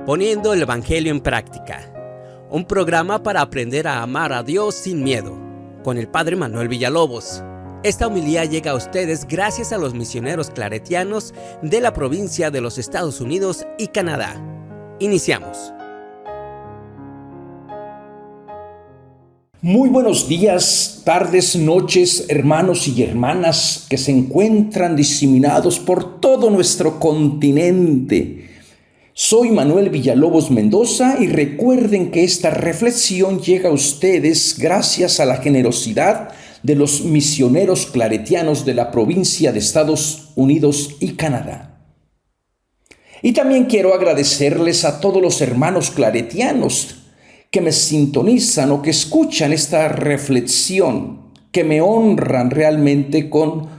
Poniendo el Evangelio en práctica. Un programa para aprender a amar a Dios sin miedo, con el Padre Manuel Villalobos. Esta homilía llega a ustedes gracias a los misioneros claretianos de la provincia de los Estados Unidos y Canadá. Iniciamos. Muy buenos días, tardes, noches, hermanos y hermanas que se encuentran diseminados por todo nuestro continente. Soy Manuel Villalobos Mendoza y recuerden que esta reflexión llega a ustedes gracias a la generosidad de los misioneros claretianos de la provincia de Estados Unidos y Canadá. Y también quiero agradecerles a todos los hermanos claretianos que me sintonizan o que escuchan esta reflexión, que me honran realmente con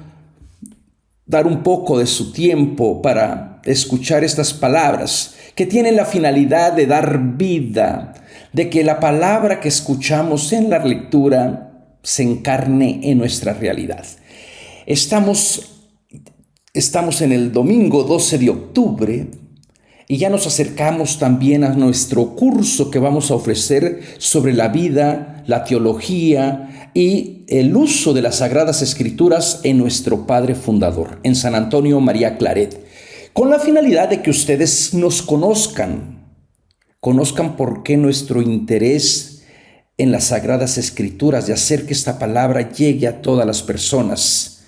dar un poco de su tiempo para escuchar estas palabras que tienen la finalidad de dar vida, de que la palabra que escuchamos en la lectura se encarne en nuestra realidad. Estamos en el domingo 12 de octubre y ya nos acercamos también a nuestro curso que vamos a ofrecer sobre la vida, la teología y el uso de las Sagradas Escrituras en nuestro Padre Fundador, en San Antonio María Claret, con la finalidad de que ustedes nos conozcan por qué nuestro interés en las Sagradas Escrituras, de hacer que esta palabra llegue a todas las personas,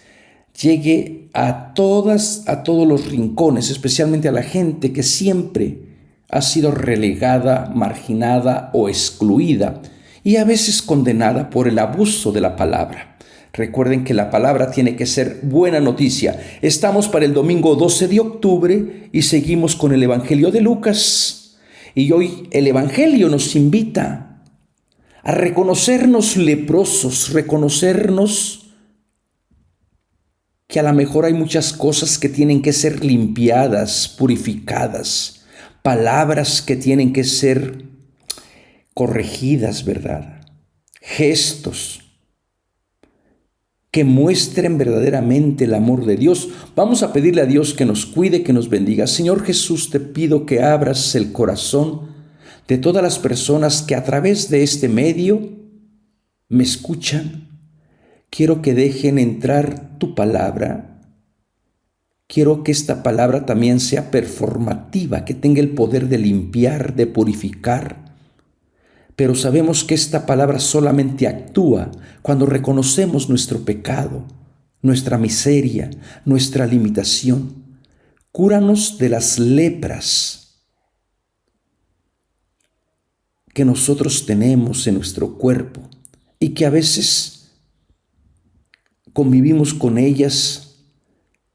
llegue a todos los rincones, especialmente a la gente que siempre ha sido relegada, marginada o excluida y a veces condenada por el abuso de la palabra. Recuerden que la palabra tiene que ser buena noticia. Estamos para el domingo 12 de octubre y seguimos con el Evangelio de Lucas. Y hoy el Evangelio nos invita a reconocernos leprosos, reconocernos que a lo mejor hay muchas cosas que tienen que ser limpiadas, purificadas, palabras que tienen que ser corregidas, ¿verdad? Gestos que muestren verdaderamente el amor de Dios. Vamos a pedirle a Dios que nos cuide, que nos bendiga. Señor Jesús, te pido que abras el corazón de todas las personas que a través de este medio me escuchan. Quiero que dejen entrar tu palabra. Quiero que esta palabra también sea performativa, que tenga el poder de limpiar, de purificar. Pero sabemos que esta palabra solamente actúa cuando reconocemos nuestro pecado, nuestra miseria, nuestra limitación. Cúranos de las lepras que nosotros tenemos en nuestro cuerpo y que a veces convivimos con ellas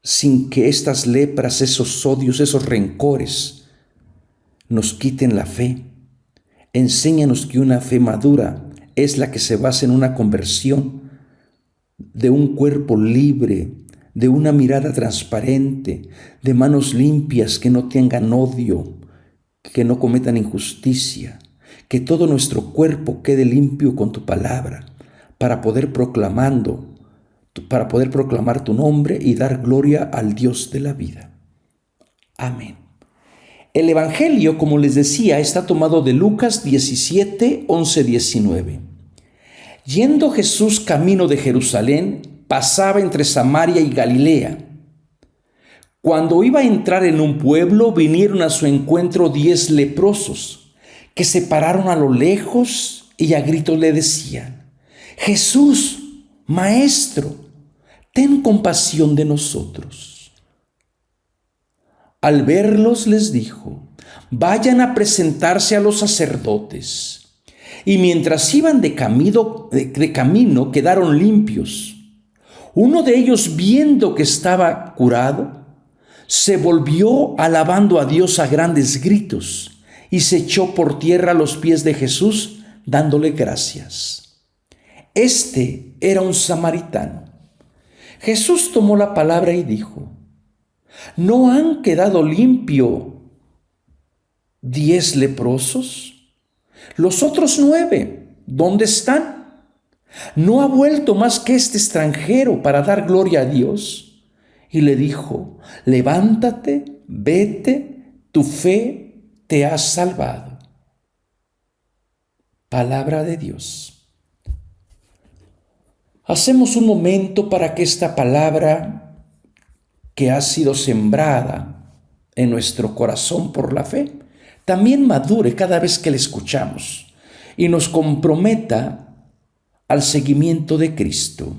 sin que estas lepras, esos odios, esos rencores nos quiten la fe. Enséñanos que una fe madura es la que se basa en una conversión de un cuerpo libre, de una mirada transparente, de manos limpias que no tengan odio, que no cometan injusticia, que todo nuestro cuerpo quede limpio con tu palabra para poder proclamar tu nombre y dar gloria al Dios de la vida. Amén. El Evangelio, como les decía, está tomado de Lucas 17, 11, 19. Yendo Jesús camino de Jerusalén, pasaba entre Samaria y Galilea. Cuando iba a entrar en un pueblo, vinieron a su encuentro 10 leprosos, que se pararon a lo lejos y a gritos le decían: Jesús, Maestro, ten compasión de nosotros. Al verlos les dijo: vayan a presentarse a los sacerdotes. Y mientras iban de camino quedaron limpios. Uno de ellos, viendo que estaba curado, se volvió alabando a Dios a grandes gritos y se echó por tierra a los pies de Jesús, dándole gracias. Este era un samaritano. Jesús tomó la palabra y dijo: ¿no han quedado limpios 10 leprosos? Los otros 9, ¿dónde están? ¿No ha vuelto más que este extranjero para dar gloria a Dios? Y le dijo: levántate, vete, tu fe te has salvado. Palabra de Dios. Hacemos un momento para que esta palabra que ha sido sembrada en nuestro corazón por la fe, también madure cada vez que la escuchamos y nos comprometa al seguimiento de Cristo.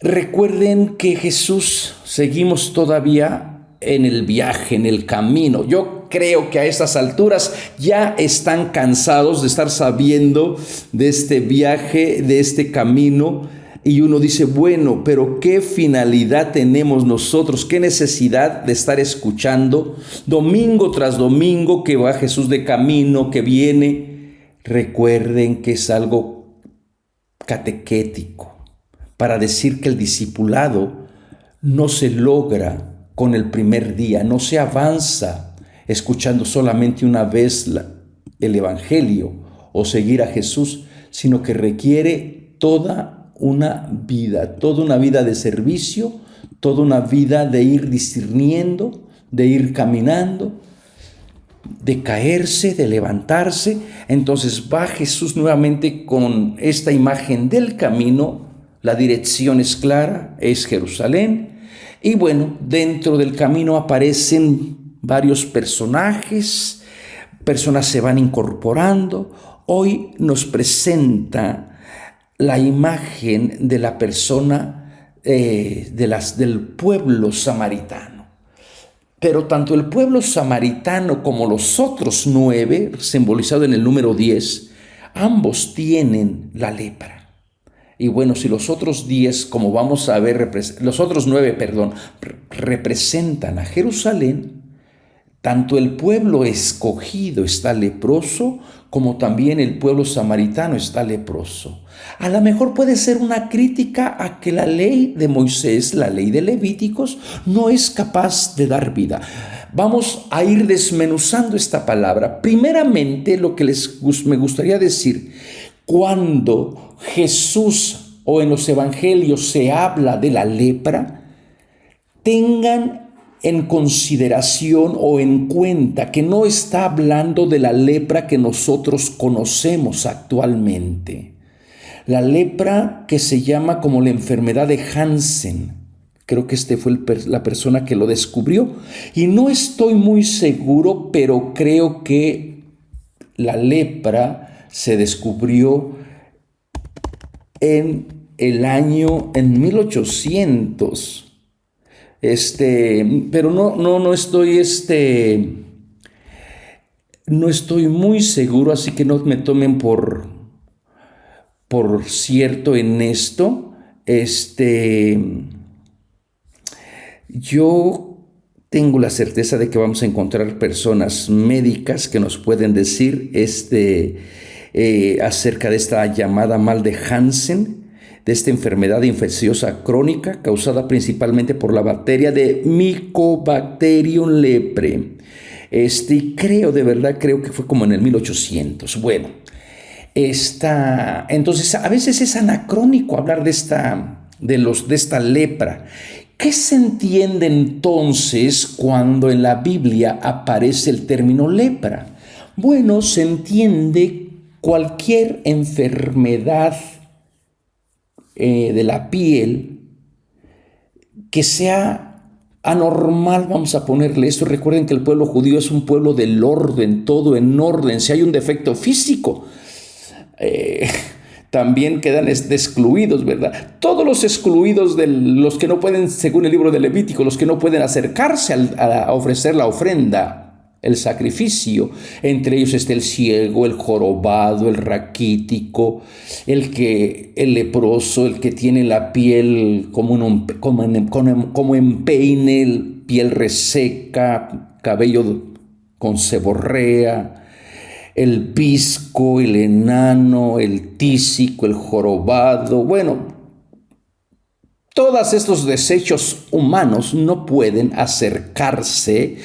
Recuerden que Jesús, seguimos todavía en el viaje, en el camino. Yo creo que a estas alturas ya están cansados de estar sabiendo de este viaje, de este camino. Y uno dice, bueno, pero ¿qué finalidad tenemos nosotros? ¿Qué necesidad de estar escuchando domingo tras domingo que va Jesús de camino, que viene? Recuerden que es algo catequético, para decir que el discipulado no se logra con el primer día, no se avanza escuchando solamente una vez el Evangelio o seguir a Jesús, sino que requiere toda una vida de servicio, toda una vida de ir discerniendo, de ir caminando, de caerse, de levantarse. Entonces va Jesús nuevamente con esta imagen del camino. La dirección es clara, es Jerusalén. Y bueno, dentro del camino aparecen varios personajes, personas se van incorporando. Hoy nos presenta la imagen de la persona del pueblo samaritano. Pero tanto el pueblo samaritano como los otros 9, simbolizado en el número 10, ambos tienen la lepra. Y bueno, si los otros 10, como vamos a ver, los otros 9, representan a Jerusalén, tanto el pueblo escogido está leproso, como también el pueblo samaritano está leproso. A lo mejor puede ser una crítica a que la ley de Moisés, la ley de Levíticos, no es capaz de dar vida. Vamos a ir desmenuzando esta palabra. Primeramente, lo que me gustaría decir, cuando Jesús o en los evangelios se habla de la lepra, tengan en consideración o en cuenta que no está hablando de la lepra que nosotros conocemos actualmente. La lepra que se llama como la enfermedad de Hansen. Creo que fue la persona que lo descubrió. Y no estoy muy seguro, pero creo que la lepra se descubrió en 1800. Pero no estoy muy seguro, así que no me tomen por cierto en esto. Yo tengo la certeza de que vamos a encontrar personas médicas que nos pueden decir acerca de esta llamada mal de Hansen, de esta enfermedad infecciosa crónica causada principalmente por la bacteria de Mycobacterium leprae. Creo que fue como en el 1800. Bueno, entonces a veces es anacrónico hablar de esta lepra. ¿Qué se entiende entonces cuando en la Biblia aparece el término lepra? Bueno, se entiende cualquier enfermedad de la piel que sea anormal, vamos a ponerle esto. Recuerden que el pueblo judío es un pueblo del orden, todo en orden. Si hay un defecto físico, también quedan excluidos, ¿verdad? Todos los excluidos de los que no pueden, según el libro de Levítico, los que no pueden acercarse a ofrecer la ofrenda, el sacrificio. Entre ellos está el ciego, el jorobado, el raquítico, el leproso, el que tiene la piel como en peine, piel reseca, cabello con seborrea, el visco, el enano, el tísico, el jorobado. Bueno, todos estos desechos humanos no pueden acercarse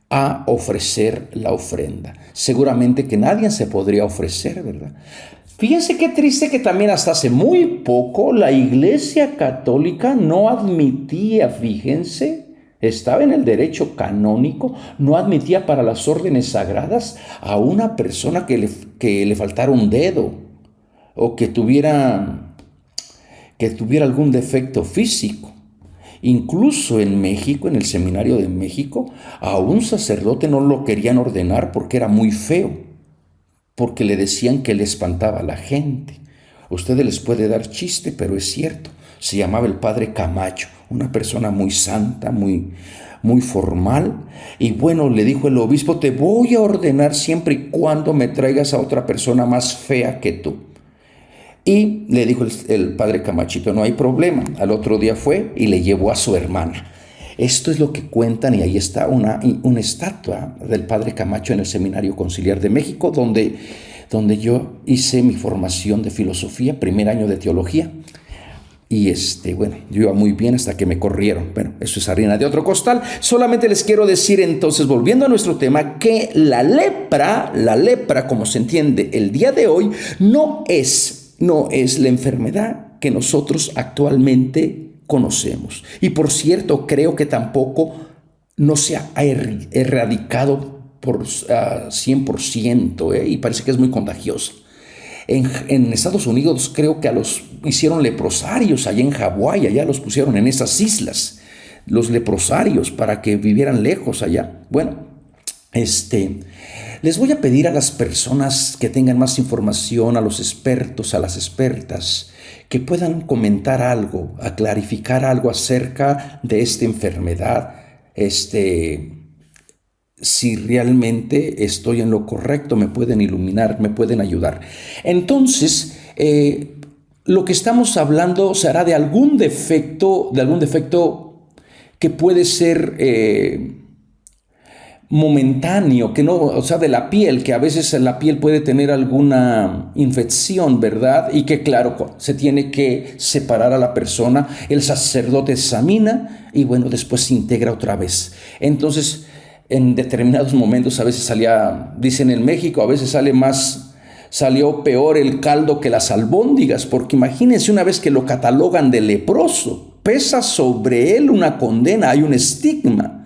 a ofrecer la ofrenda. Seguramente que nadie se podría ofrecer, ¿verdad? Fíjense qué triste que también hasta hace muy poco la Iglesia Católica no admitía, fíjense, estaba en el derecho canónico, no admitía para las órdenes sagradas a una persona que le faltara un dedo o que tuviera algún defecto físico. Incluso en México, en el Seminario de México, a un sacerdote no lo querían ordenar porque era muy feo, porque le decían que le espantaba a la gente. A ustedes les puede dar chiste, pero es cierto. Se llamaba el padre Camacho, una persona muy santa, muy formal. Y bueno, le dijo el obispo: te voy a ordenar siempre y cuando me traigas a otra persona más fea que tú. Y le dijo el padre Camachito: no hay problema. Al otro día fue y le llevó a su hermana. Esto es lo que cuentan, y ahí está una estatua del padre Camacho en el Seminario Conciliar de México, donde yo hice mi formación de filosofía, primer año de teología. Y bueno, yo iba muy bien hasta que me corrieron. Bueno, eso es harina de otro costal. Solamente les quiero decir entonces, volviendo a nuestro tema, que la lepra, como se entiende el día de hoy, no es la enfermedad que nosotros actualmente conocemos. Y por cierto, creo que tampoco no se ha erradicado por 100%, y parece que es muy contagiosa. En Estados Unidos creo que hicieron leprosarios allá en Hawái, allá los pusieron en esas islas, los leprosarios, para que vivieran lejos allá. Bueno, les voy a pedir a las personas que tengan más información, a los expertos, a las expertas, que puedan comentar algo, a clarificar algo acerca de esta enfermedad, si realmente estoy en lo correcto, me pueden iluminar, me pueden ayudar. Entonces, lo que estamos hablando será de algún defecto que puede ser momentáneo, que no, o sea, de la piel, que a veces la piel puede tener alguna infección, ¿verdad? Y que claro, se tiene que separar a la persona, el sacerdote examina y bueno, después se integra otra vez. Entonces, en determinados momentos a veces dicen en México, a veces salió peor el caldo que las albóndigas, porque imagínense, una vez que lo catalogan de leproso, pesa sobre él una condena, hay un estigma.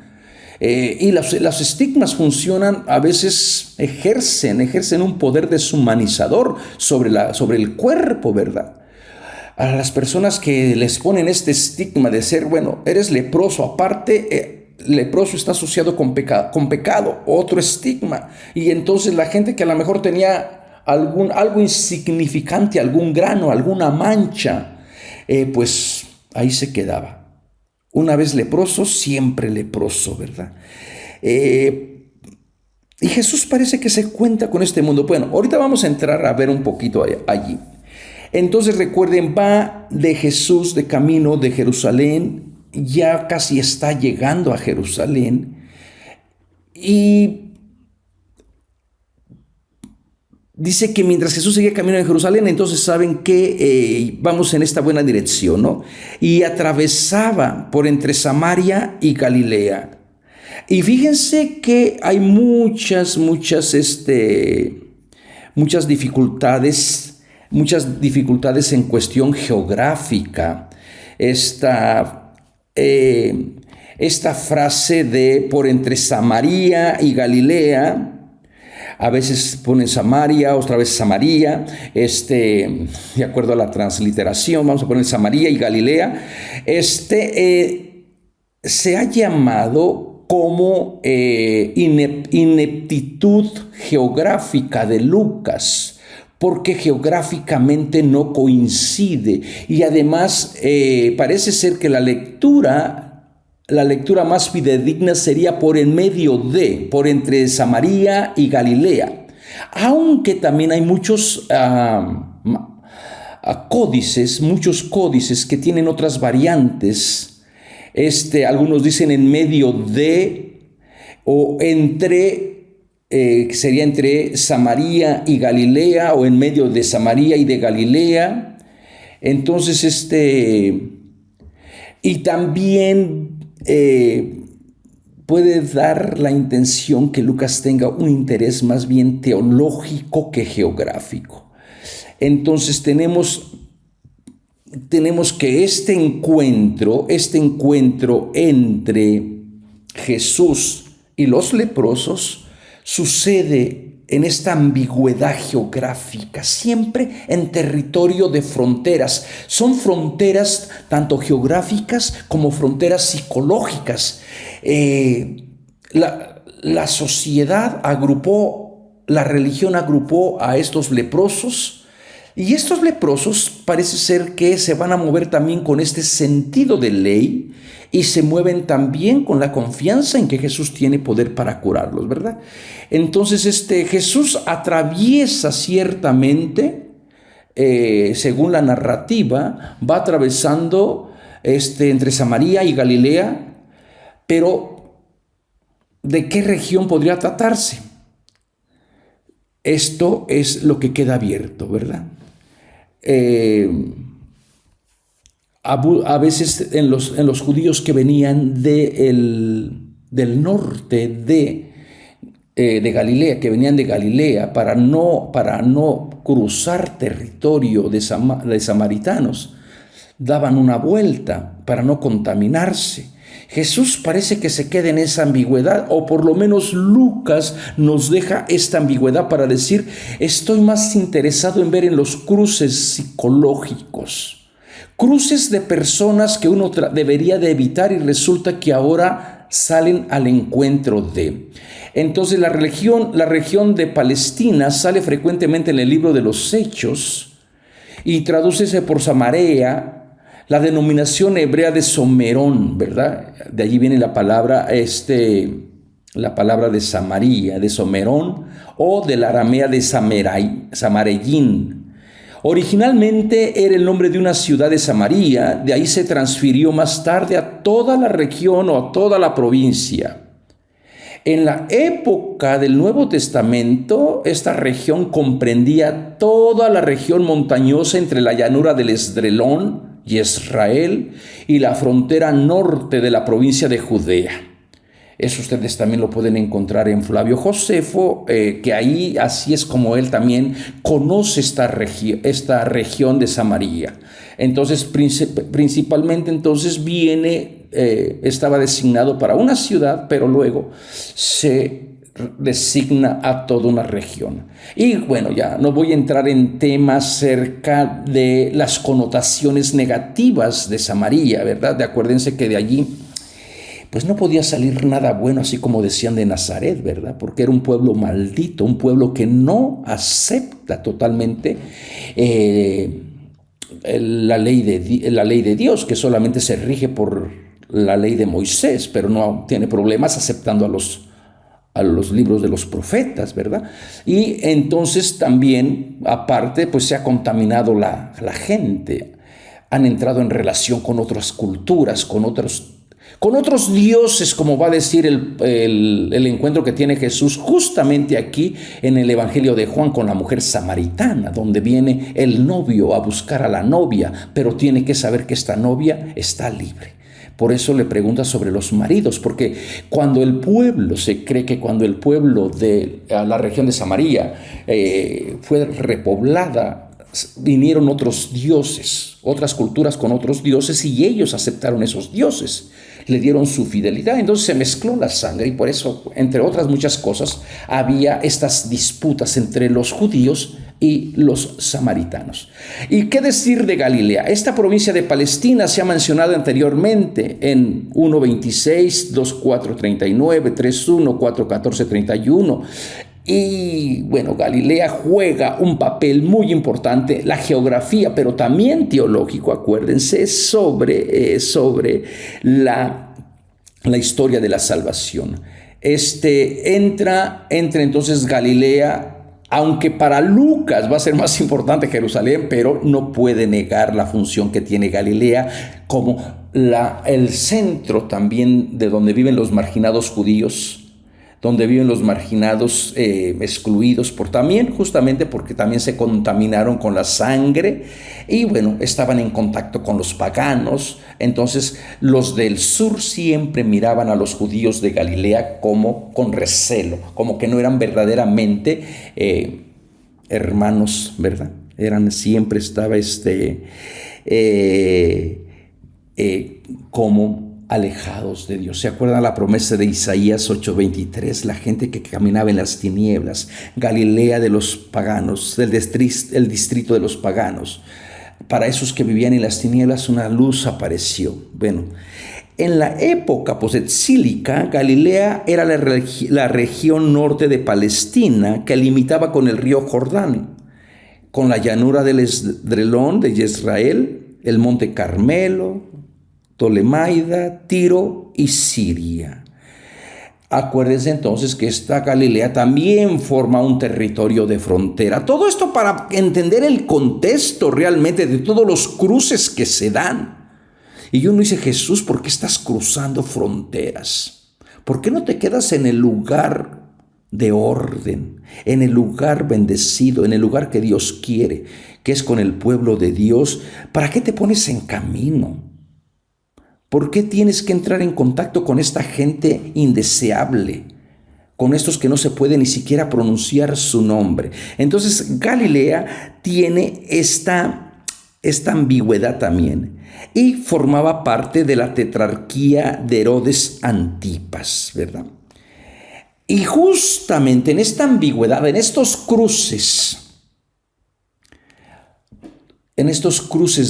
Y los estigmas funcionan, a veces ejercen un poder deshumanizador sobre el cuerpo, ¿verdad? A las personas que les ponen este estigma de ser, bueno, eres leproso, aparte leproso está asociado con pecado, otro estigma. Y entonces la gente que a lo mejor tenía algo insignificante, algún grano, alguna mancha, pues ahí se quedaba. Una vez leproso, siempre leproso, ¿verdad? Y Jesús parece que se cuenta con este mundo. Bueno, ahorita vamos a entrar a ver un poquito allí. Entonces recuerden, va de Jesús de camino de Jerusalén, ya casi está llegando a Jerusalén, y dice que mientras Jesús seguía camino de Jerusalén, entonces saben que vamos en esta buena dirección, ¿no? Y atravesaba por entre Samaria y Galilea. Y fíjense que hay muchas dificultades en cuestión geográfica. Esta frase de por entre Samaria y Galilea, a veces ponen Samaria, otra vez Samaria, de acuerdo a la transliteración, vamos a poner Samaria y Galilea, se ha llamado como ineptitud geográfica de Lucas, porque geográficamente no coincide, y además parece ser que la lectura más fidedigna sería por entre Samaria y Galilea, aunque también hay muchos códices que tienen otras variantes. Algunos dicen en medio de, o sería entre Samaria y Galilea, o en medio de Samaria y de Galilea. Entonces, y también puede dar la intención que Lucas tenga un interés más bien teológico que geográfico. Entonces tenemos que este encuentro entre Jesús y los leprosos sucede en esta ambigüedad geográfica, siempre en territorio de fronteras. Son fronteras tanto geográficas como fronteras psicológicas. La sociedad agrupó, la religión agrupó a estos leprosos, y estos leprosos parece ser que se van a mover también con este sentido de ley y se mueven también con la confianza en que Jesús tiene poder para curarlos, ¿verdad? Entonces Jesús atraviesa ciertamente, según la narrativa, va atravesando entre Samaria y Galilea, pero ¿de qué región podría tratarse? Esto es lo que queda abierto, ¿verdad? A veces en los judíos que venían del norte de Galilea, que venían de Galilea para no cruzar territorio de samaritanos, daban una vuelta para no contaminarse. Jesús parece que se queda en esa ambigüedad, o por lo menos Lucas nos deja esta ambigüedad para decir: estoy más interesado en ver en los cruces psicológicos, cruces de personas que uno debería de evitar y resulta que ahora salen al encuentro de. Entonces la región de Palestina sale frecuentemente en el libro de los Hechos y tradúcese por Samaria, la denominación hebrea de Somerón, ¿verdad? De allí viene la palabra de Samaria, de Somerón, o de la aramea de Samareyín. Originalmente era el nombre de una ciudad de Samaria, de ahí se transfirió más tarde a toda la región o a toda la provincia. En la época del Nuevo Testamento, esta región comprendía toda la región montañosa entre la llanura del Esdrelón y Israel y la frontera norte de la provincia de Judea. Eso ustedes también lo pueden encontrar en Flavio Josefo, que ahí así es como él también conoce esta región de Samaria. Entonces, principalmente entonces estaba designado para una ciudad, pero luego se designa a toda una región. Y bueno, ya no voy a entrar en temas acerca de las connotaciones negativas de Samaria, ¿verdad? Acuérdense que de allí pues no podía salir nada bueno, así como decían de Nazaret, ¿verdad? Porque era un pueblo maldito, un pueblo que no acepta totalmente la ley de Dios, que solamente se rige por la ley de Moisés, pero no tiene problemas aceptando a los libros de los profetas, ¿verdad? Y entonces también, aparte, pues se ha contaminado la gente. Han entrado en relación con otras culturas, con otros dioses, como va a decir el encuentro que tiene Jesús justamente aquí en el Evangelio de Juan con la mujer samaritana, donde viene el novio a buscar a la novia, pero tiene que saber que esta novia está libre. Por eso le pregunta sobre los maridos, porque se cree que cuando el pueblo de la región de Samaria fue repoblada, vinieron otros dioses, otras culturas con otros dioses, y ellos aceptaron esos dioses, le dieron su fidelidad. Entonces se mezcló la sangre y por eso, entre otras muchas cosas, había estas disputas entre los judíos y los samaritanos. ¿Y qué decir de Galilea? Esta provincia de Palestina se ha mencionado anteriormente en 1.26, 2.4.39, 3.1, 4.14.31. Y bueno, Galilea juega un papel muy importante, la geografía, pero también teológico, acuérdense, sobre la historia de la salvación. Entra entonces Galilea, aunque para Lucas va a ser más importante Jerusalén, pero no puede negar la función que tiene Galilea como el centro también de donde viven los marginados judíos, donde viven los marginados excluidos justamente porque también se contaminaron con la sangre y bueno, estaban en contacto con los paganos. Entonces los del sur siempre miraban a los judíos de Galilea como con recelo, como que no eran verdaderamente hermanos, ¿verdad? Siempre estaba como alejados de Dios. ¿Se acuerdan la promesa de Isaías 8:23? La gente que caminaba en las tinieblas, Galilea de los paganos, el distrito de los paganos. Para esos que vivían en las tinieblas, una luz apareció. Bueno, en la época posetzílica, Galilea era la región norte de Palestina que limitaba con el río Jordán, con la llanura del Esdrelón de Israel, el monte Carmelo, Tolemaida, Tiro y Siria. Acuérdense entonces que esta Galilea también forma un territorio de frontera. Todo esto para entender el contexto realmente de todos los cruces que se dan. Y uno dice: Jesús, ¿por qué estás cruzando fronteras? ¿Por qué no te quedas en el lugar de orden, en el lugar bendecido, en el lugar que Dios quiere, que es con el pueblo de Dios? ¿Para qué te pones en camino? ¿Por qué tienes que entrar en contacto con esta gente indeseable? Con estos que no se puede ni siquiera pronunciar su nombre. Entonces Galilea tiene esta ambigüedad también. Y formaba parte de la tetrarquía de Herodes Antipas, ¿verdad? Y justamente en esta ambigüedad, en estos cruces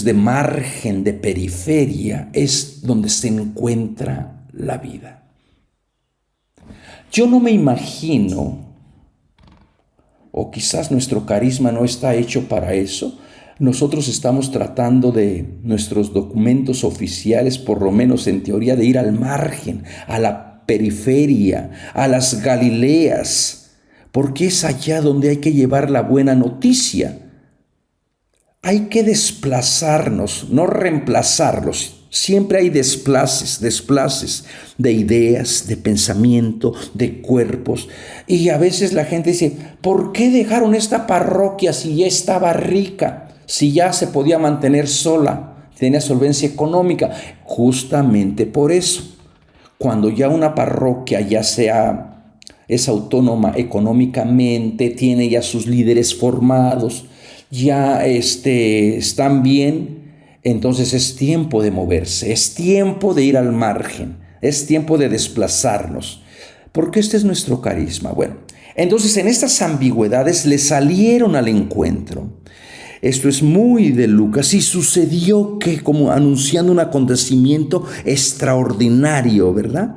de margen, de periferia, es donde se encuentra la vida. Yo no me imagino, o quizás nuestro carisma no está hecho para eso. Nosotros estamos tratando de nuestros documentos oficiales, por lo menos en teoría, de ir al margen, a la periferia, a las Galileas, porque es allá donde hay que llevar la buena noticia. Hay que desplazarnos, no reemplazarlos. Siempre hay desplaces de ideas, de pensamiento, de cuerpos. Y a veces la gente dice: ¿por qué dejaron esta parroquia si ya estaba rica? Si ya se podía mantener sola, tenía solvencia económica. Justamente por eso, cuando ya una parroquia es autónoma económicamente, tiene ya sus líderes formados, ya están bien, entonces es tiempo de moverse, es tiempo de ir al margen, es tiempo de desplazarnos, porque este es nuestro carisma. Bueno, entonces en estas ambigüedades le salieron al encuentro. Esto es muy de Lucas. Y sucedió que, como anunciando un acontecimiento extraordinario, ¿verdad?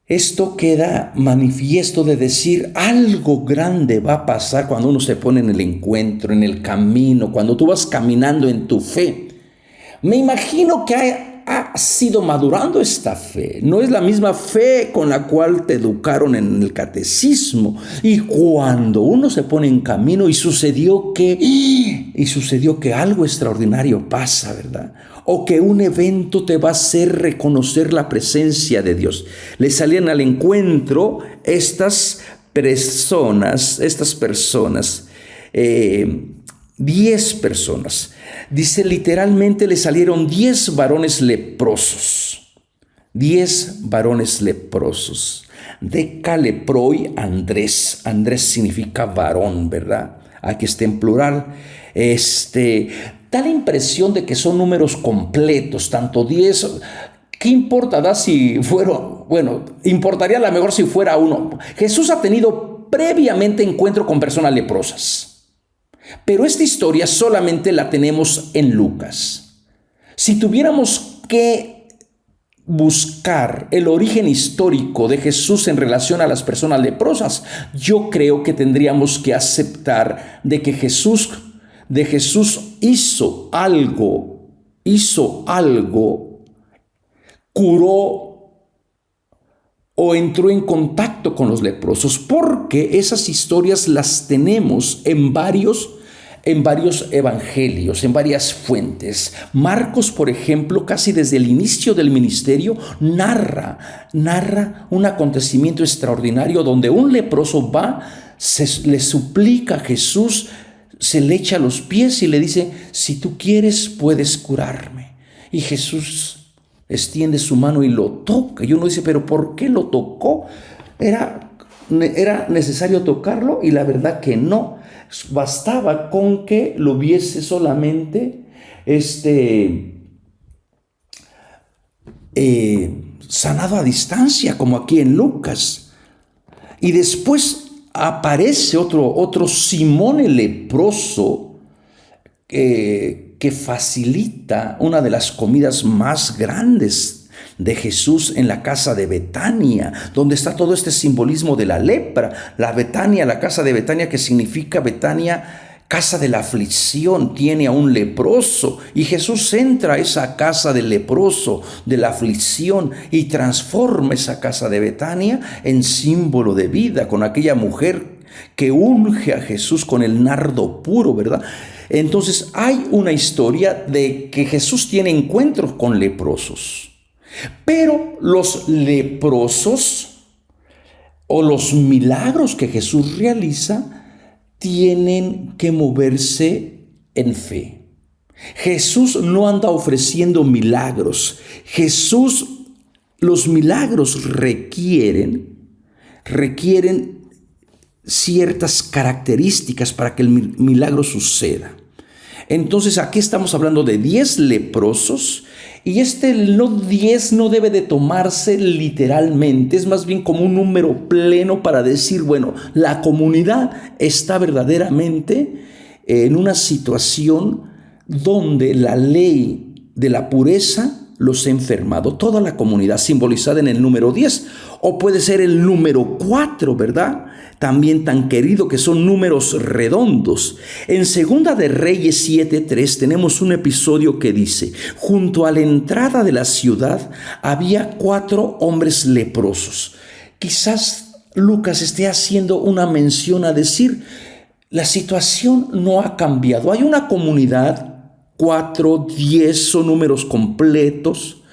Esto queda manifiesto de decir: algo grande va a pasar cuando uno se pone en el encuentro, en el camino, cuando tú vas caminando en tu fe. Me imagino que ha sido madurando esta fe. No es la misma fe con la cual te educaron en el catecismo. Y cuando uno se pone en camino y sucedió que algo extraordinario pasa, ¿verdad? O que un evento te va a hacer reconocer la presencia de Dios. Le salían al encuentro estas personas, 10 personas. Dice literalmente: le salieron 10 varones leprosos. 10 varones leprosos. Deca leproi Andrés. Andrés significa varón, ¿verdad? Aquí está en plural. Da la impresión de que son números completos, tanto 10. ¿Qué importa si fueron? Bueno, importaría a lo mejor si fuera uno. Jesús ha tenido previamente encuentro con personas leprosas. Pero esta historia solamente la tenemos en Lucas. Si tuviéramos que buscar el origen histórico de Jesús en relación a las personas leprosas, yo creo que tendríamos que aceptar de que Jesús hizo algo, curó o entró en contacto con los leprosos, porque esas historias las tenemos en varios evangelios, en varias fuentes. Marcos, por ejemplo, casi desde el inicio del ministerio, narra un acontecimiento extraordinario donde un leproso le suplica a Jesús, se le echa a los pies y le dice: si tú quieres, puedes curarme. Y Jesús extiende su mano y lo toca. Y uno dice: ¿pero por qué lo tocó? ¿Era necesario tocarlo? Y la verdad que no. Bastaba con que lo viese solamente sanado a distancia, como aquí en Lucas. Y después aparece otro Simón el leproso, que facilita una de las comidas más grandes de Jesús en la casa de Betania, donde está todo este simbolismo de la lepra. La Betania, la casa de Betania, que significa Betania, casa de la aflicción, tiene a un leproso, y Jesús entra a esa casa del leproso, de la aflicción, y transforma esa casa de Betania en símbolo de vida, con aquella mujer que unge a Jesús con el nardo puro, ¿verdad? Entonces hay una historia de que Jesús tiene encuentros con leprosos, pero los leprosos o los milagros que Jesús realiza tienen que moverse en fe. Jesús no anda ofreciendo milagros. Los milagros requieren ciertas características para que el milagro suceda. Entonces aquí estamos hablando de 10 leprosos, y 10 no debe de tomarse literalmente, es más bien como un número pleno para decir, bueno, la comunidad está verdaderamente en una situación donde la ley de la pureza los ha enfermado. Toda la comunidad simbolizada en el número 10, o puede ser el número 4, ¿verdad? También tan querido, que son números redondos. En Segunda de Reyes 7:3 tenemos un episodio que dice: junto a la entrada de la ciudad había 4 hombres leprosos. Quizás Lucas esté haciendo una mención a decir, la situación no ha cambiado. Hay una comunidad, 4, 10 son números completos,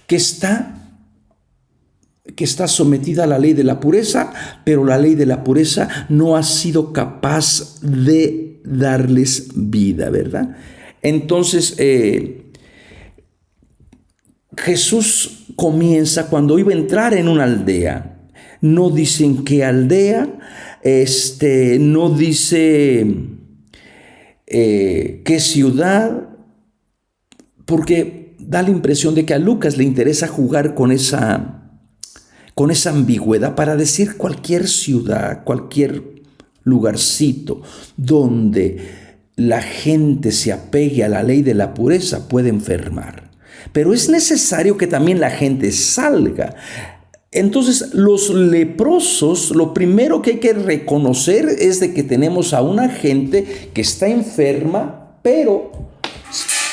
que está sometida a la ley de la pureza, pero la ley de la pureza no ha sido capaz de darles vida, ¿verdad? Entonces, Jesús comienza cuando iba a entrar en una aldea. No dicen qué aldea, no dice qué ciudad, porque da la impresión de que a Lucas le interesa jugar con esa ambigüedad para decir cualquier ciudad, cualquier lugarcito donde la gente se apegue a la ley de la pureza puede enfermar. Pero es necesario que también la gente salga. Entonces, los leprosos, lo primero que hay que reconocer es de que tenemos a una gente que está enferma, pero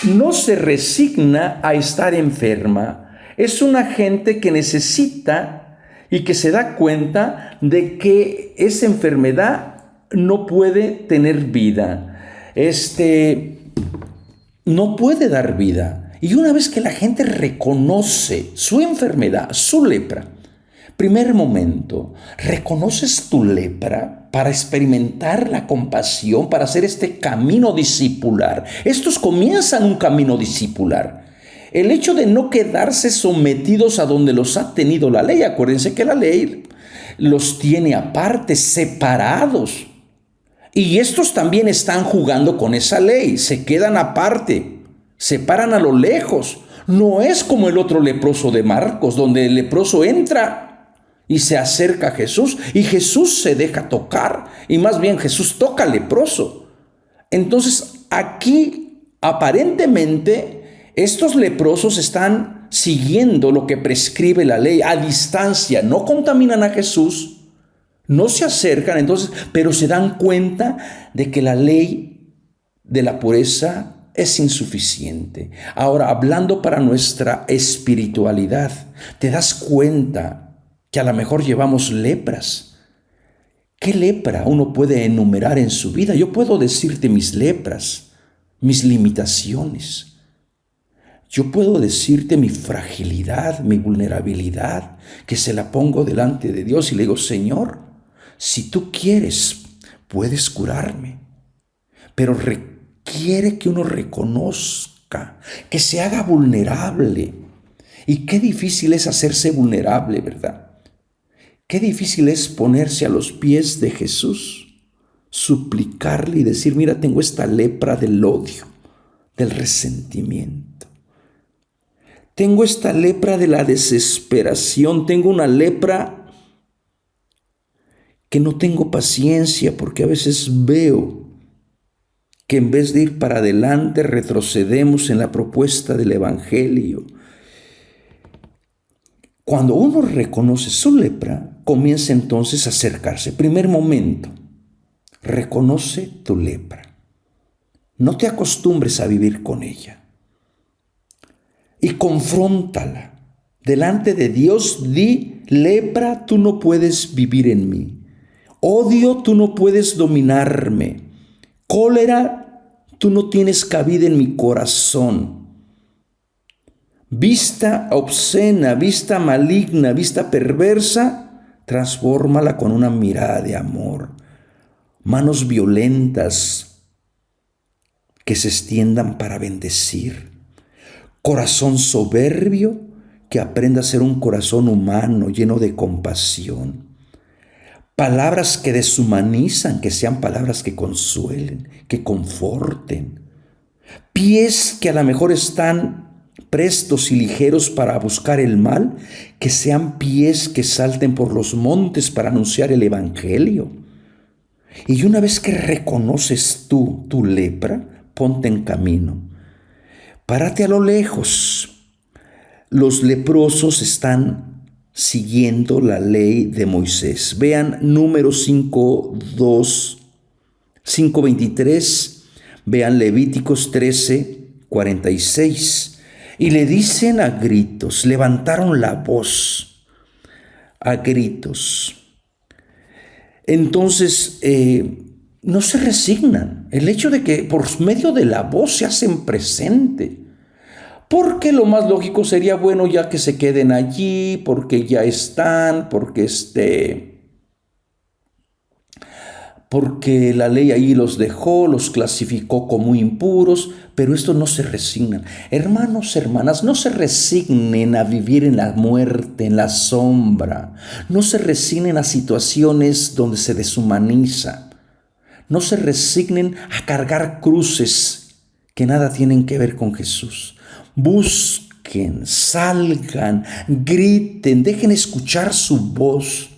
no se resigna a estar enferma. Es una gente que necesita y que se da cuenta de que esa enfermedad no puede tener vida. No puede dar vida. Y una vez que la gente reconoce su enfermedad, su lepra, primer momento, reconoces tu lepra para experimentar la compasión, para hacer este camino discipular. Estos comienzan un camino discipular. El hecho de no quedarse sometidos a donde los ha tenido la ley. Acuérdense que la ley los tiene aparte, separados. Y estos también están jugando con esa ley. Se quedan aparte, se paran a lo lejos. No es como el otro leproso de Marcos, donde el leproso entra y se acerca a Jesús, y Jesús se deja tocar, y más bien Jesús toca al leproso. Entonces aquí aparentemente estos leprosos están siguiendo lo que prescribe la ley a distancia, no contaminan a Jesús, no se acercan, entonces, pero se dan cuenta de que la ley de la pureza es insuficiente. Ahora, hablando para nuestra espiritualidad, te das cuenta que a lo mejor llevamos lepras. ¿Qué lepra uno puede enumerar en su vida? Yo puedo decirte mis lepras, mis limitaciones. Yo puedo decirte mi fragilidad, mi vulnerabilidad, que se la pongo delante de Dios y le digo, Señor, si tú quieres, puedes curarme. Pero requiere que uno reconozca, que se haga vulnerable. Y qué difícil es hacerse vulnerable, ¿verdad? Qué difícil es ponerse a los pies de Jesús, suplicarle y decir, mira, tengo esta lepra del odio, del resentimiento. Tengo esta lepra de la desesperación, tengo una lepra que no tengo paciencia porque a veces veo que en vez de ir para adelante retrocedemos en la propuesta del Evangelio. Cuando uno reconoce su lepra, comienza entonces a acercarse. Primer momento, reconoce tu lepra. No te acostumbres a vivir con ella. Y confróntala. Delante de Dios, di: lepra, tú no puedes vivir en mí. Odio, tú no puedes dominarme. Cólera, tú no tienes cabida en mi corazón. Vista obscena, vista maligna, vista perversa, transfórmala con una mirada de amor. Manos violentas que se extiendan para bendecir. Corazón soberbio que aprenda a ser un corazón humano lleno de compasión. Palabras que deshumanizan, que sean palabras que consuelen, que conforten. Pies que a lo mejor están prestos y ligeros para buscar el mal, que sean pies que salten por los montes para anunciar el Evangelio. Y una vez que reconoces tú tu lepra, ponte en camino. Párate a lo lejos. Los leprosos están siguiendo la ley de Moisés. Vean Números 5:23, vean Levíticos 13:46. Y le dicen a gritos, levantaron la voz a gritos. Entonces, no se resignan. El hecho de que por medio de la voz se hacen presente. Porque lo más lógico sería, bueno, ya que se queden allí, porque ya están, porque la ley ahí los dejó, los clasificó como impuros, pero estos no se resignan. Hermanos, hermanas, no se resignen a vivir en la muerte, en la sombra. No se resignen a situaciones donde se deshumaniza. No se resignen a cargar cruces que nada tienen que ver con Jesús. Busquen, salgan, griten, dejen escuchar su voz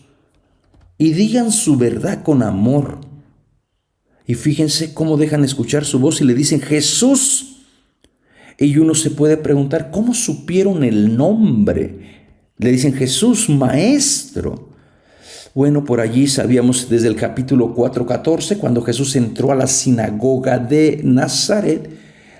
y digan su verdad con amor. Y fíjense cómo dejan escuchar su voz y le dicen Jesús. Y uno se puede preguntar, ¿cómo supieron el nombre? Le dicen Jesús, maestro. Bueno, por allí sabíamos desde el capítulo 4:14, cuando Jesús entró a la sinagoga de Nazaret,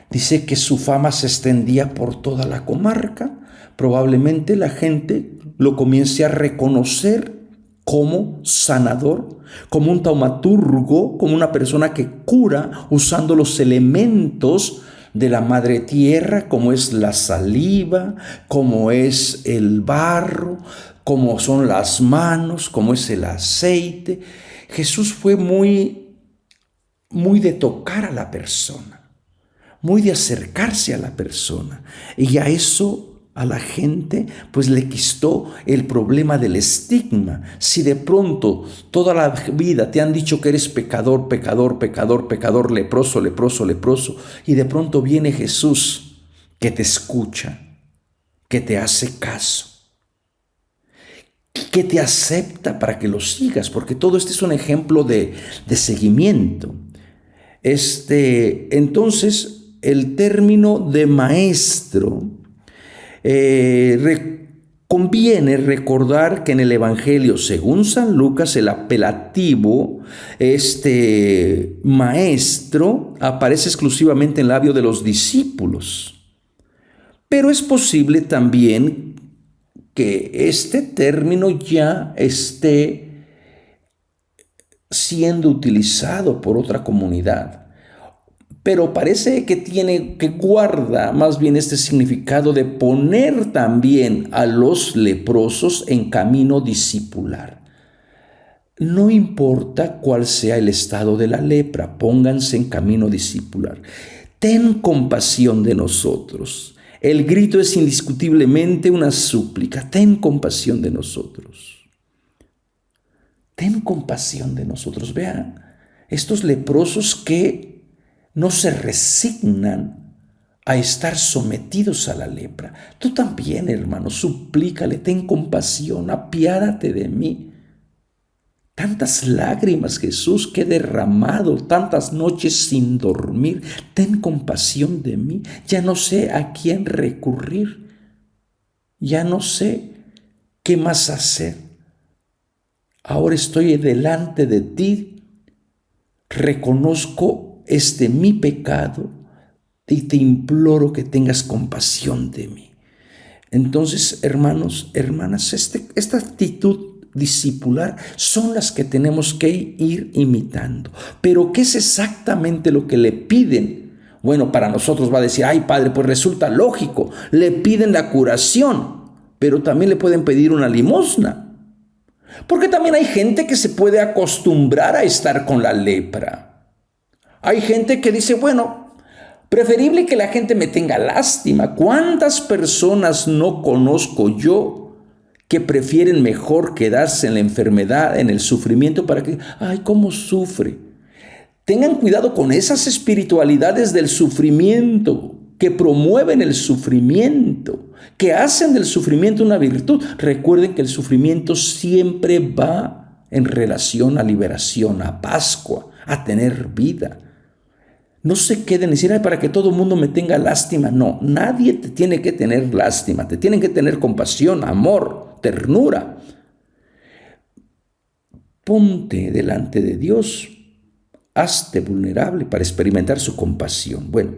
dice que su fama se extendía por toda la comarca. Probablemente la gente lo comience a reconocer como sanador, como un taumaturgo, como una persona que cura usando los elementos de la madre tierra, como es la saliva, como es el barro, como son las manos, como es el aceite. Jesús fue muy de tocar a la persona, muy de acercarse a la persona, y a eso a la gente pues le quitó el problema del estigma. Si de pronto toda la vida te han dicho que eres pecador, pecador, pecador, pecador, leproso, leproso, leproso, y de pronto viene Jesús que te escucha, que te hace caso, que te acepta para que lo sigas, porque todo este es un ejemplo de seguimiento. Entonces, el término de maestro, conviene recordar que en el Evangelio, según San Lucas, el apelativo, maestro, aparece exclusivamente en labio de los discípulos. Pero es posible también que este término ya esté siendo utilizado por otra comunidad. Pero parece que guarda más bien este significado de poner también a los leprosos en camino discipular. No importa cuál sea el estado de la lepra, pónganse en camino discipular. Ten compasión de nosotros. El grito es indiscutiblemente una súplica. Ten compasión de nosotros. Ten compasión de nosotros. Vean, estos leprosos que no se resignan a estar sometidos a la lepra. Tú también, hermano, suplícale, ten compasión, apiádate de mí. Tantas lágrimas, Jesús, que he derramado, tantas noches sin dormir. Ten compasión de mí. Ya no sé a quién recurrir. Ya no sé qué más hacer. Ahora estoy delante de ti. Reconozco mi pecado y te imploro que tengas compasión de mí. Entonces, hermanos, hermanas, esta actitud discipular son las que tenemos que ir imitando. Pero ¿qué es exactamente lo que le piden? Bueno, para nosotros va a decir, ay, Padre, pues resulta lógico, le piden la curación, pero también le pueden pedir una limosna. Porque también hay gente que se puede acostumbrar a estar con la lepra. Hay gente que dice, bueno, preferible que la gente me tenga lástima. ¿Cuántas personas no conozco yo que prefieren mejor quedarse en la enfermedad, en el sufrimiento, para que, ay, cómo sufre? Tengan cuidado con esas espiritualidades del sufrimiento, que promueven el sufrimiento, que hacen del sufrimiento una virtud. Recuerden que el sufrimiento siempre va en relación a liberación, a Pascua, a tener vida. No se queden decir, ay, para que todo el mundo me tenga lástima. No, nadie te tiene que tener lástima. Te tienen que tener compasión, amor, ternura. Ponte delante de Dios. Hazte vulnerable para experimentar su compasión. Bueno,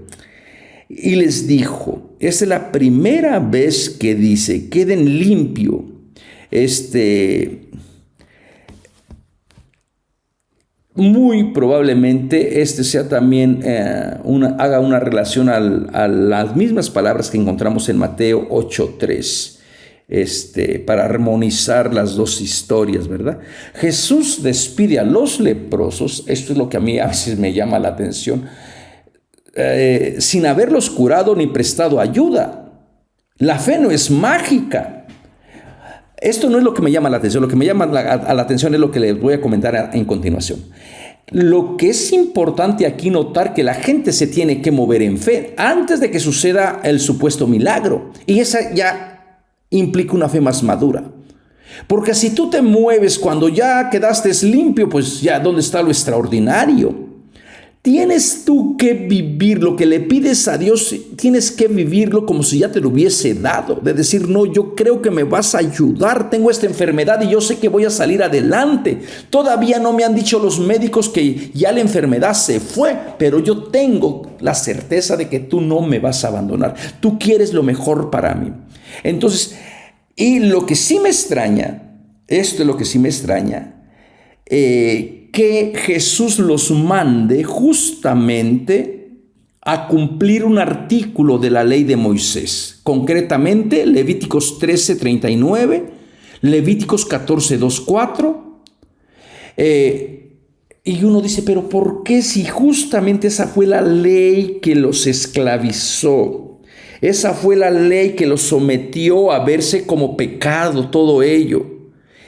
y les dijo, esta es la primera vez que dice, queden limpios. Muy probablemente sea también haga una relación a las mismas palabras que encontramos en Mateo 8:3, para armonizar las dos historias, ¿verdad? Jesús despide a los leprosos, esto es lo que a mí a veces me llama la atención, sin haberlos curado ni prestado ayuda. La fe no es mágica. Esto no es lo que me llama la atención. Lo que me llama a la atención es lo que les voy a comentar en continuación. Lo que es importante aquí notar que la gente se tiene que mover en fe antes de que suceda el supuesto milagro. Y esa ya implica una fe más madura. Porque si tú te mueves cuando ya quedaste limpio, pues ya, ¿dónde está lo extraordinario? Tienes tú que vivir lo que le pides a Dios, tienes que vivirlo como si ya te lo hubiese dado. De decir, no, yo creo que me vas a ayudar, tengo esta enfermedad y yo sé que voy a salir adelante. Todavía no me han dicho los médicos que ya la enfermedad se fue, pero yo tengo la certeza de que tú no me vas a abandonar. Tú quieres lo mejor para mí. Entonces, y lo que sí me extraña, esto es lo que sí me extraña, que Jesús los mande justamente a cumplir un artículo de la ley de Moisés, concretamente Levíticos 13:39, Levíticos 14:2-4, y uno dice, pero ¿por qué si justamente esa fue la ley que los esclavizó? Esa fue la ley que los sometió a verse como pecado todo ello.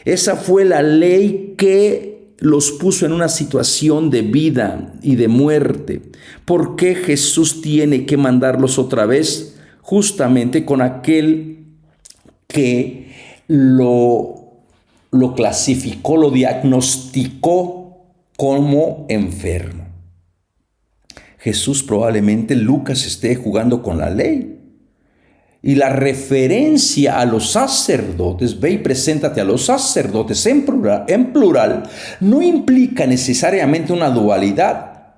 Esa fue la ley que los puso en una situación de vida y de muerte. ¿Por qué Jesús tiene que mandarlos otra vez? Justamente con aquel que lo clasificó, lo diagnosticó como enfermo. Jesús probablemente, Lucas, esté jugando con la ley. Y la referencia a los sacerdotes, ve y preséntate a los sacerdotes en plural, no implica necesariamente una dualidad.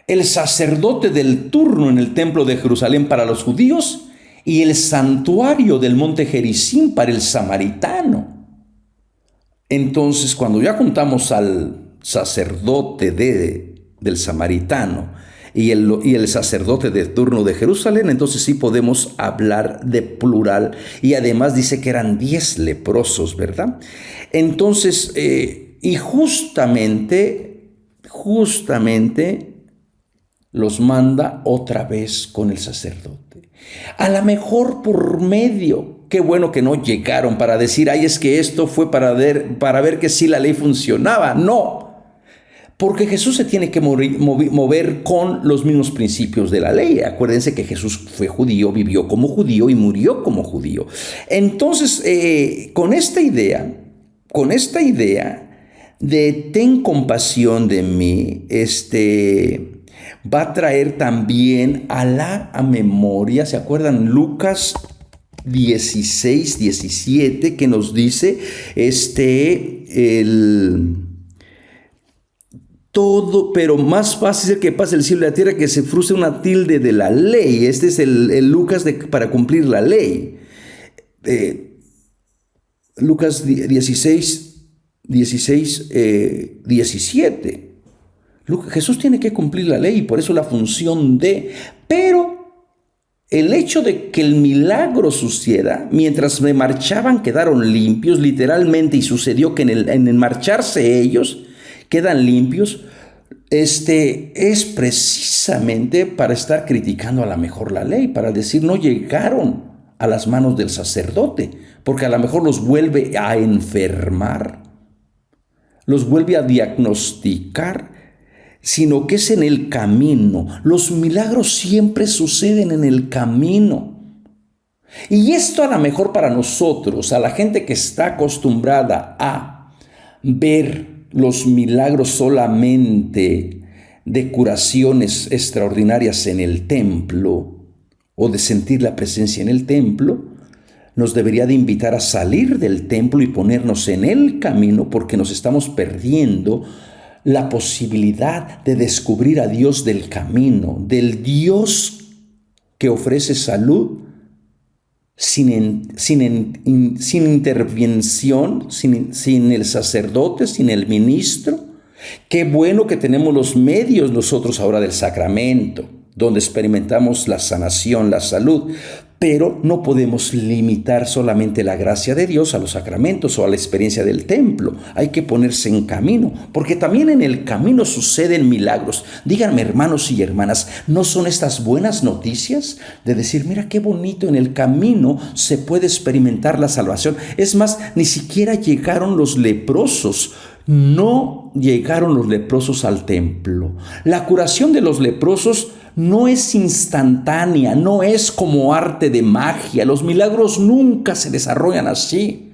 El sacerdote del turno en el templo de Jerusalén para los judíos y el santuario del monte Gerizim para el samaritano. Entonces, cuando ya juntamos al sacerdote del samaritano y el sacerdote de turno de Jerusalén, entonces sí podemos hablar de plural. Y además dice que eran 10 leprosos, ¿verdad? Entonces, y justamente los manda otra vez con el sacerdote. A lo mejor por medio, qué bueno que no llegaron para decir, ay, es que esto fue para ver que sí la ley funcionaba. No. porque Jesús se tiene que mover con los mismos principios de la ley. Acuérdense que Jesús fue judío, vivió como judío y murió como judío. Entonces, con esta idea de ten compasión de mí, va a traer también a la memoria, ¿se acuerdan? Lucas 16, 17, que nos dice, todo, pero más fácil es que pase el cielo y la tierra que se frustre una tilde de la ley. Este es el Lucas para cumplir la ley. Lucas 16, 17. Jesús tiene que cumplir la ley y por eso la función pero el hecho de que el milagro suceda, mientras me marchaban quedaron limpios, literalmente, y sucedió que en el marcharse ellos quedan limpios, es precisamente para estar criticando a lo mejor la ley, para decir no llegaron a las manos del sacerdote, porque a lo mejor los vuelve a enfermar, los vuelve a diagnosticar, sino que es en el camino. Los milagros siempre suceden en el camino. Y esto a lo mejor para nosotros, a la gente que está acostumbrada a ver los milagros solamente de curaciones extraordinarias en el templo o de sentir la presencia en el templo, nos debería de invitar a salir del templo y ponernos en el camino, porque nos estamos perdiendo la posibilidad de descubrir a Dios del camino, del Dios que ofrece salud sin intervención, sin el sacerdote, sin el ministro. Qué bueno que tenemos los medios nosotros ahora del sacramento, donde experimentamos la sanación, la salud, pero no podemos limitar solamente la gracia de Dios a los sacramentos o a la experiencia del templo. Hay que ponerse en camino, porque también en el camino suceden milagros. Díganme, hermanos y hermanas, ¿no son estas buenas noticias de decir, mira qué bonito, en el camino se puede experimentar la salvación? Es más, ni siquiera llegaron los leprosos. No llegaron los leprosos al templo. La curación de los leprosos no es instantánea, no es como arte de magia. Los milagros nunca se desarrollan así.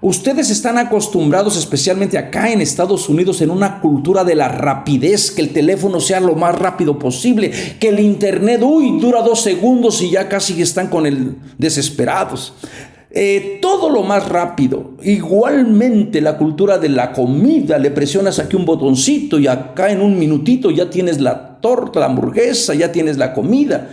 Ustedes están acostumbrados, especialmente acá en Estados Unidos, en una cultura de la rapidez, que el teléfono sea lo más rápido posible, que el internet, dura 2 segundos y ya casi están desesperados. Todo lo más rápido. Igualmente la cultura de la comida, le presionas aquí un botoncito y acá en un minutito ya tienes la torta, la hamburguesa, ya tienes la comida.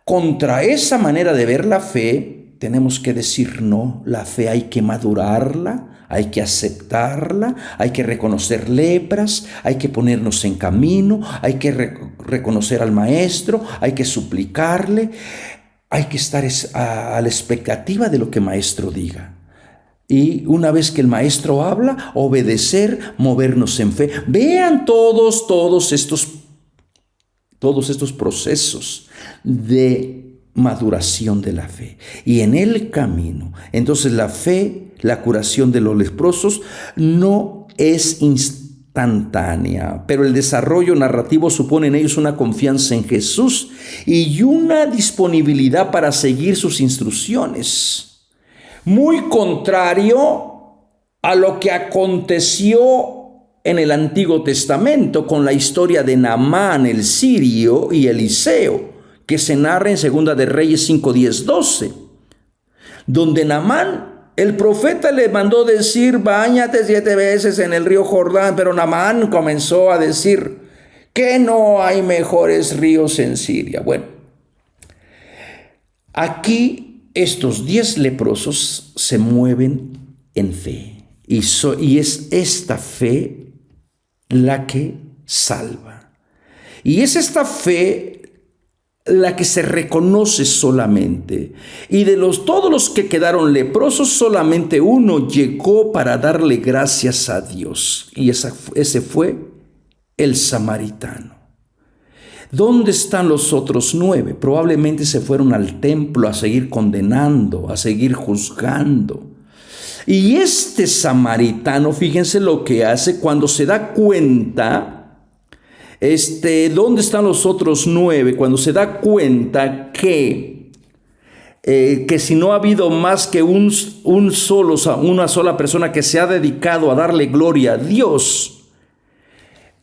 Contra esa manera de ver la fe, tenemos que decir no. La fe hay que madurarla, hay que aceptarla, hay que reconocer lepras, hay que ponernos en camino, hay que reconocer al maestro, hay que suplicarle. Hay que estar a la expectativa de lo que el maestro diga. Y una vez que el maestro habla, obedecer, movernos en fe. Vean todos estos procesos de maduración de la fe. Y en el camino, entonces la fe, la curación de los leprosos, no es instantánea, pero el desarrollo narrativo supone en ellos una confianza en Jesús y una disponibilidad para seguir sus instrucciones. Muy contrario a lo que aconteció en el Antiguo Testamento con la historia de Naamán el sirio y Eliseo, que se narra en 2 de Reyes 5, 10, 12, donde Naamán, el profeta, le mandó decir, báñate 7 veces en el río Jordán, pero Naamán comenzó a decir que no hay mejores ríos en Siria. Bueno, aquí estos 10 leprosos se mueven en fe y es esta fe la que salva. Y es esta fe la que se reconoce solamente. Y de todos los que quedaron leprosos, solamente uno llegó para darle gracias a Dios. Y ese fue el samaritano. ¿Dónde están los otros 9? Probablemente se fueron al templo a seguir condenando, a seguir juzgando. Y este samaritano, fíjense lo que hace cuando se da cuenta, ¿dónde están los otros 9? Cuando se da cuenta que si no ha habido más que una sola persona que se ha dedicado a darle gloria a Dios,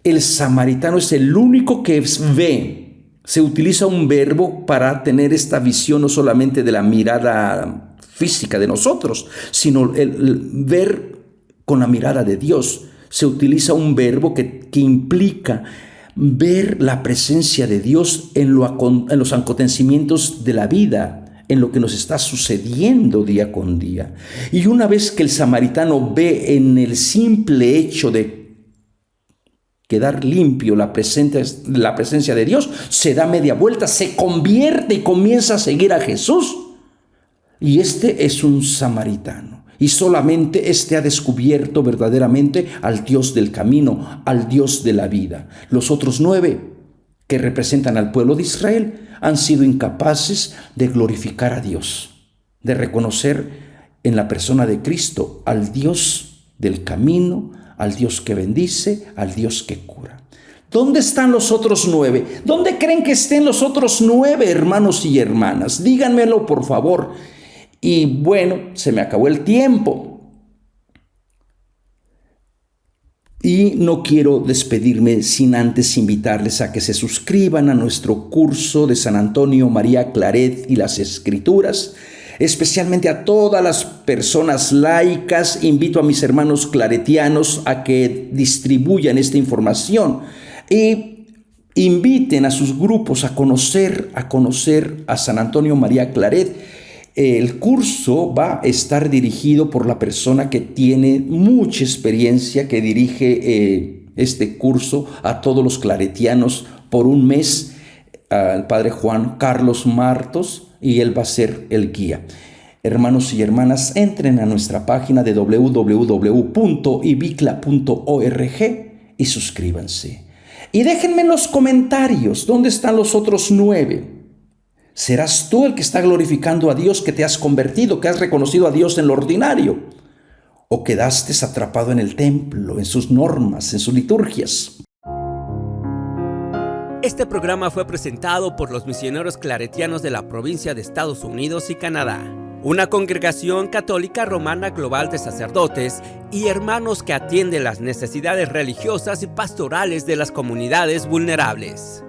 el samaritano es el único que ve. Se utiliza un verbo para tener esta visión no solamente de la mirada física de nosotros, sino el ver con la mirada de Dios. Se utiliza un verbo que implica ver la presencia de Dios en los acontecimientos de la vida, en lo que nos está sucediendo día con día. Y una vez que el samaritano ve en el simple hecho de quedar limpio la presencia de Dios, se da media vuelta, se convierte y comienza a seguir a Jesús. Y este es un samaritano. Y solamente este ha descubierto verdaderamente al Dios del camino, al Dios de la vida. Los otros 9, que representan al pueblo de Israel, han sido incapaces de glorificar a Dios, de reconocer en la persona de Cristo al Dios del camino, al Dios que bendice, al Dios que cura. ¿Dónde están los otros 9? ¿Dónde creen que estén los otros 9, hermanos y hermanas? Díganmelo, por favor. Y bueno, se me acabó el tiempo. Y no quiero despedirme sin antes invitarles a que se suscriban a nuestro curso de San Antonio María Claret y las Escrituras. Especialmente a todas las personas laicas, invito a mis hermanos claretianos a que distribuyan esta información y inviten a sus grupos a conocer a San Antonio María Claret. El curso va a estar dirigido por la persona que tiene mucha experiencia, que dirige este curso a todos los claretianos por un mes, al padre Juan Carlos Martos, y él va a ser el guía. Hermanos y hermanas, entren a nuestra página de www.ibicla.org y suscríbanse. Y déjenme en los comentarios dónde están los otros 9. ¿Serás tú el que está glorificando a Dios, que te has convertido, que has reconocido a Dios en lo ordinario? ¿O quedaste atrapado en el templo, en sus normas, en sus liturgias? Este programa fue presentado por los misioneros claretianos de la provincia de Estados Unidos y Canadá, una congregación católica romana global de sacerdotes y hermanos que atiende las necesidades religiosas y pastorales de las comunidades vulnerables.